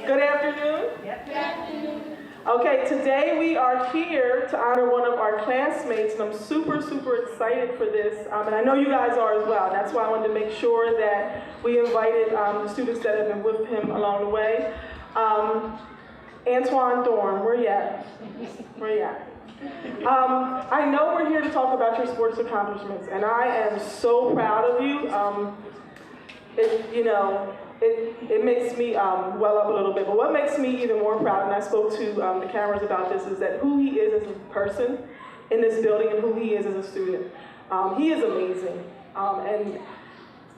Good afternoon. Good afternoon. Okay, today we are here to honor one of our classmates, and I'm super excited for this. And I know you guys are as well. That's why I wanted to make sure that we invited the students that have been with him along the way. Antwoine Dorm, where you at? Where you at? I know we're here to talk about your sports accomplishments, and I am so proud of you. It makes me well up a little bit, but what makes me even more proud, and I spoke to the cameras about this, is that who he is as a person in this building and who he is as a student. He is amazing, and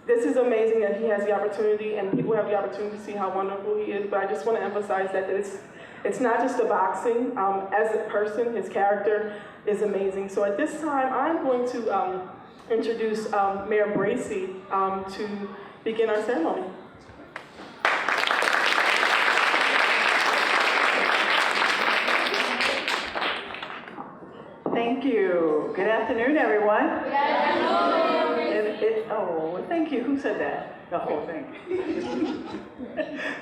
this is amazing that he has the opportunity, and people have the opportunity to see how wonderful he is, but I just want to emphasize that it's not just the boxing. As a person, his character is amazing. So at this time, I'm going to introduce Mayor Bracey to begin our ceremony. Thank you. Good afternoon, everyone. Good afternoon. Oh, thank you. Who said that? The whole thing.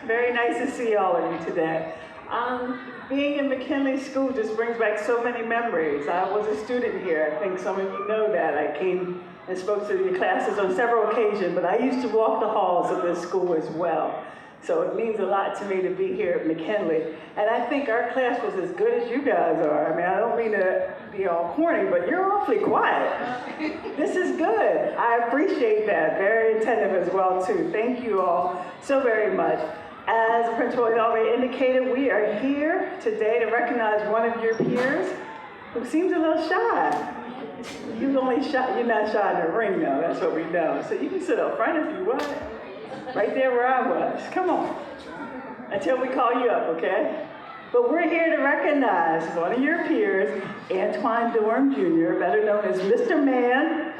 Very nice to see all of you today. Being in McKinley School just brings back so many memories. I was a student here. I think some of you know that. I came and spoke to your classes on several occasions, but I used to walk the halls of this school as well. So it means a lot to me to be here at McKinley. And I think our class was as good as you guys are. I mean, I don't mean to be all corny, but you're awfully quiet. This is good. I appreciate that. Very attentive as well, too. Thank you all so very much. As the principal has already indicated, we are here today to recognize one of your peers who seems a little shy. You're not shy in the ring, though. That's what we know. So you can sit up front if you want. Right there where I was. Come on. Until we call you up, okay? But we're here to recognize one of your peers, Antwoine Dorm Jr., better known as Mr. Man,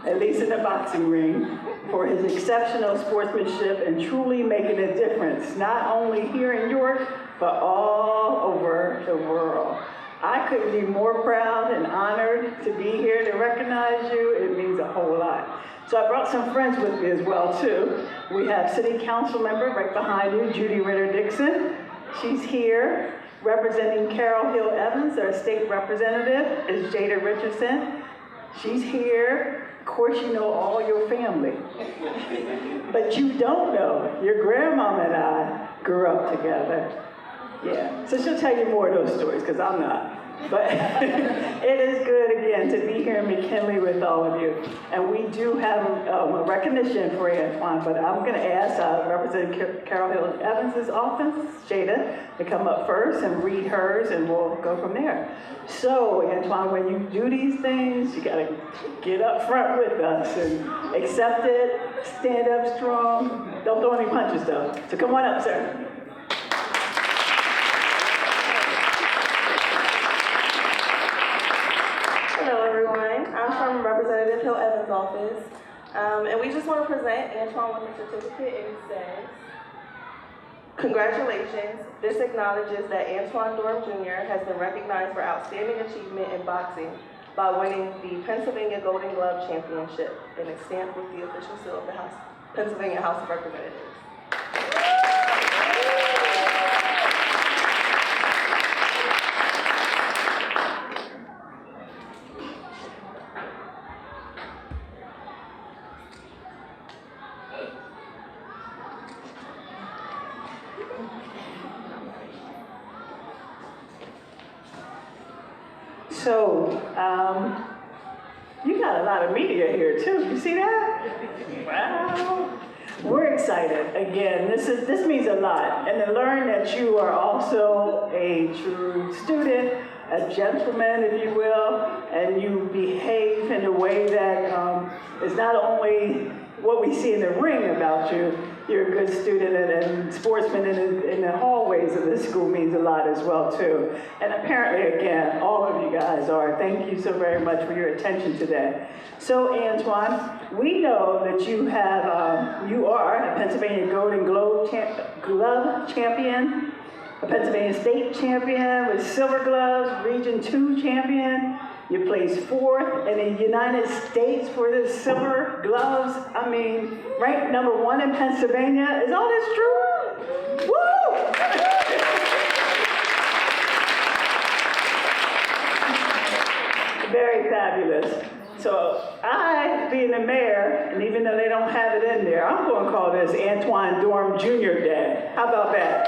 at least in the boxing ring, for his exceptional sportsmanship and truly making a difference, not only here in York, but all over the world. I couldn't be more proud and honored to be here to recognize you. It means a whole lot. So I brought some friends with me as well, too. We have City Council member right behind you, Judy Ritter-Dixon. She's here. Representing Carol Hill Evans, our state representative, is Jada Richardson. She's here. Of course, you know all your family. But you don't know, your grandmama and I grew up together. Yeah, so she'll tell you more of those stories, because I'm not. But it is good, again, to be here in McKinley with all of you. And we do have a recognition for Antwoine, but I'm going to ask Representative Carol Hill Evans' office, Jada, to come up first and read hers, and we'll go from there. So, Antwoine, when you do these things, you got to get up front with us and accept it, stand up strong. Don't throw any punches, though. So come on up, sir. Hello everyone, I'm from Representative Hill Evans' office, and we just want to present Antwoine with a certificate, and it says, congratulations, this acknowledges that Antwoine Dorm Jr. has been recognized for outstanding achievement in boxing by winning the Pennsylvania Golden Glove Championship, and it's stamped with the official seal of the Pennsylvania House of Representatives. So, you got a lot of media here too. You see that? Wow. We're excited. Again, this means a lot. And to learn that you are also a true student, a gentleman, if you will, and you behave in a way that is not only what we see in the ring about you, you're a good student and sportsman in the hallways of this school means a lot as well, too. And apparently, again, all of you guys are. Thank you so very much for your attention today. So, Antwoine, we know that you are a Pennsylvania Golden Glove champion, a Pennsylvania State champion with silver gloves, Region 2 champion. You placed 4th in the United States for the silver gloves. I mean, ranked #1 in Pennsylvania. Is all this true? Woo! fabulous. So I, being the mayor, and even though they don't have it in there, I'm going to call this Antwoine Dorm Jr. Day. How about that?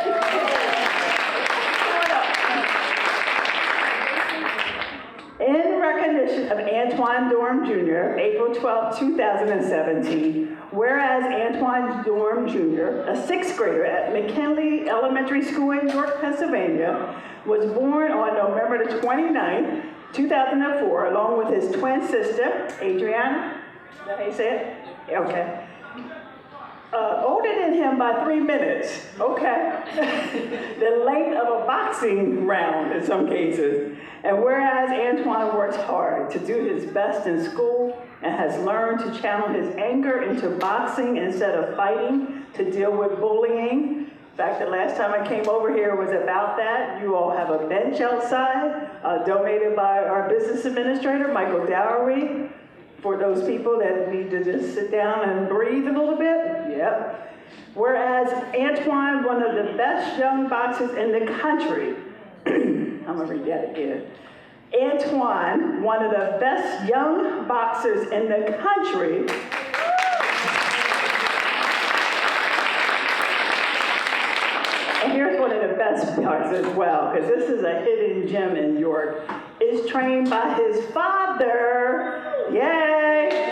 In recognition of Antwoine Dorm Jr., April 12, 2017, whereas Antwoine Dorm Jr., a sixth grader at McKinley Elementary School in York, Pennsylvania, was born on November the 29th, 2004, along with his twin sister, Adriana. Is that how you say it? Okay. Older than him by 3 minutes. Okay. The length of a boxing round in some cases. And whereas Antwoine works hard to do his best in school and has learned to channel his anger into boxing instead of fighting to deal with bullying. In fact, the last time I came over here was about that. You all have a bench outside donated by our business administrator, Michael Dowery, for those people that need to just sit down and breathe a little bit. Yep. Whereas Antwoine, one of the best young boxers in the country, I'm gonna read that again. Antwoine, one of the best young boxers in the country, and here's one of the best parts as well, because this is a hidden gem in York, is trained by his father. Yay!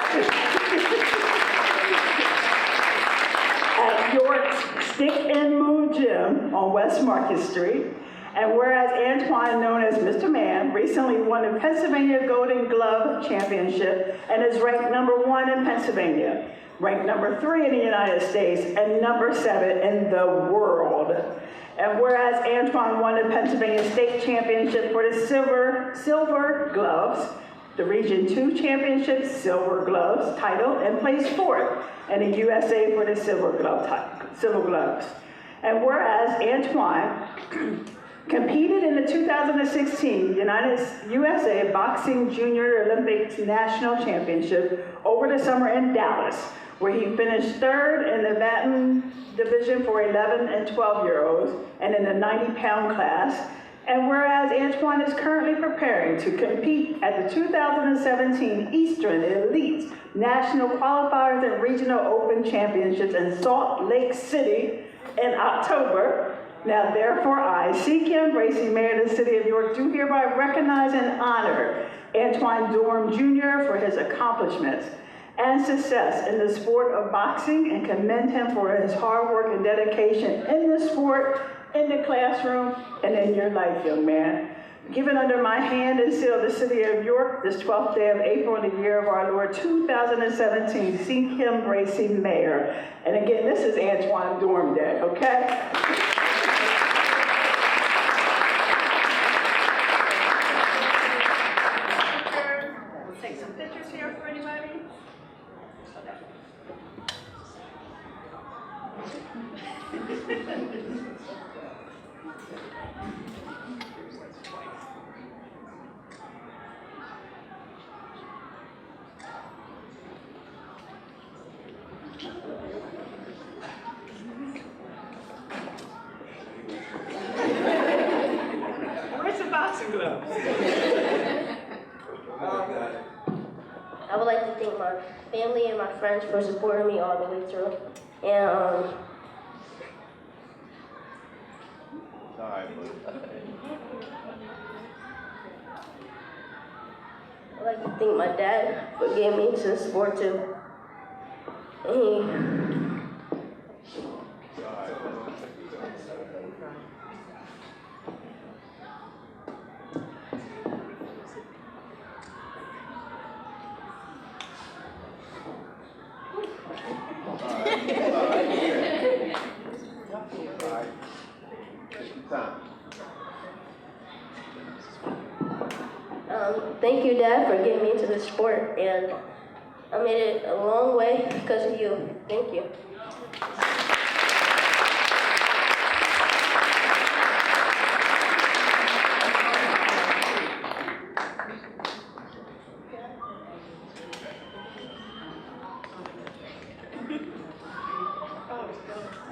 At York's Stick and Move Gym on West Market Street. And whereas Antwoine, known as Mr. Man, recently won the Pennsylvania Golden Glove Championship and is ranked #1 in Pennsylvania, ranked #3 in the United States, and #7 in the world. And whereas Antwoine won the Pennsylvania State Championship for the silver gloves, the Region 2 Championship silver gloves title, and placed 4th in the USA for the silver gloves. And whereas Antwoine competed in the 2016 USA Boxing Junior Olympics National Championship over the summer in Dallas, where he finished 3rd in the Baton division for 11 and 12-year-olds and in the 90-pound class. And whereas Antwoine is currently preparing to compete at the 2017 Eastern Elite National Qualifiers and Regional Open Championships in Salt Lake City in October. Now, therefore, I, Kim Bracey, Mayor of the City of York, do hereby recognize and honor Antwoine Dorm Jr. for his accomplishments and success in the sport of boxing and commend him for his hard work and dedication in the sport, in the classroom, and in your life, young man. Given under my hand and seal the City of York, this 12th day of April in the year of our Lord 2017, Kim Bracey, Mayor. And again, this is Antwoine Dorm Day, okay? Take some pictures here for anybody. Where's the boxing gloves? I would like to thank my family and my friends for supporting me all the way through. And I'd like to thank my dad for getting me into the sport too. And thank you, Dad, for getting me into the sport, and I made it a long way because of you. Thank you.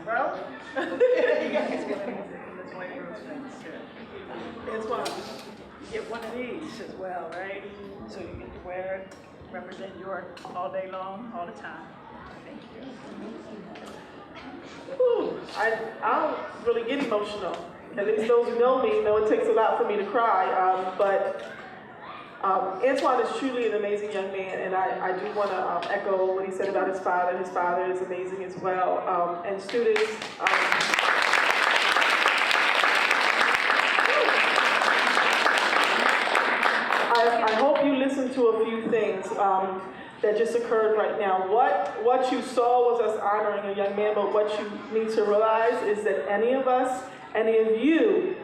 Bro? You guys get in this white room. It's fine. get one of these as well, right? So you get to wear it, represent York all day long, all the time. Thank you. Whew, I don't really get emotional. At least those who know me know it takes a lot for me to cry. But Antwoine is truly an amazing young man, and I do want to echo what he said about his father. His father is amazing as well. And students, I hope you listen to a few things that just occurred right now. What you saw was us honoring a young man, but what you need to realize is that any of us, any of you,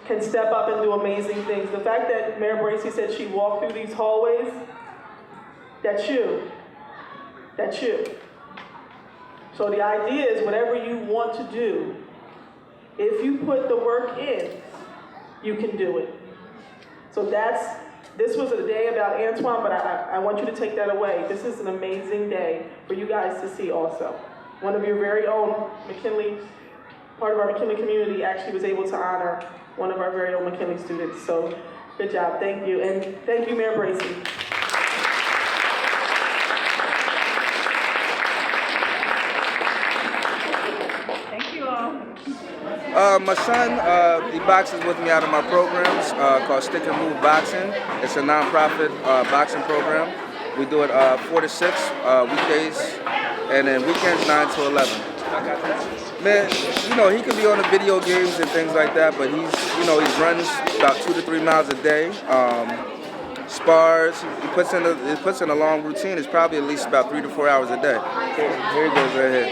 can step up and do amazing things. The fact that Mayor Bracey said she walked through these hallways, that's you. That's you. So the idea is whatever you want to do, if you put the work in, you can do it. So this was a day about Antwoine, but I want you to take that away. This is an amazing day for you guys to see also. One of your very own McKinley, part of our McKinley community actually was able to honor one of our very own McKinley students. So good job, thank you. And thank you, Mayor Bracey. Thank you all. My son, he boxes with me out of my programs called Stick and Move Boxing. It's a nonprofit boxing program. We do it 4 to 6 weekdays, and then weekends 9 to 11. Man, you know, he can be on the video games and things like that, but he runs about 2 to 3 miles a day. Spars. He puts in a long routine. It's probably at least about 3 to 4 hours a day. Here he goes right here.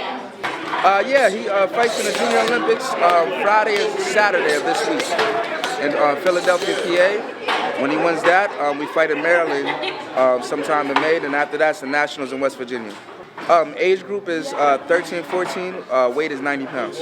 Yeah, he fights in the Junior Olympics Friday and Saturday of this week in Philadelphia, PA. When he wins that, we fight in Maryland sometime in May, and after that's the Nationals in West Virginia. Age group is 13-14, weight is 90 pounds.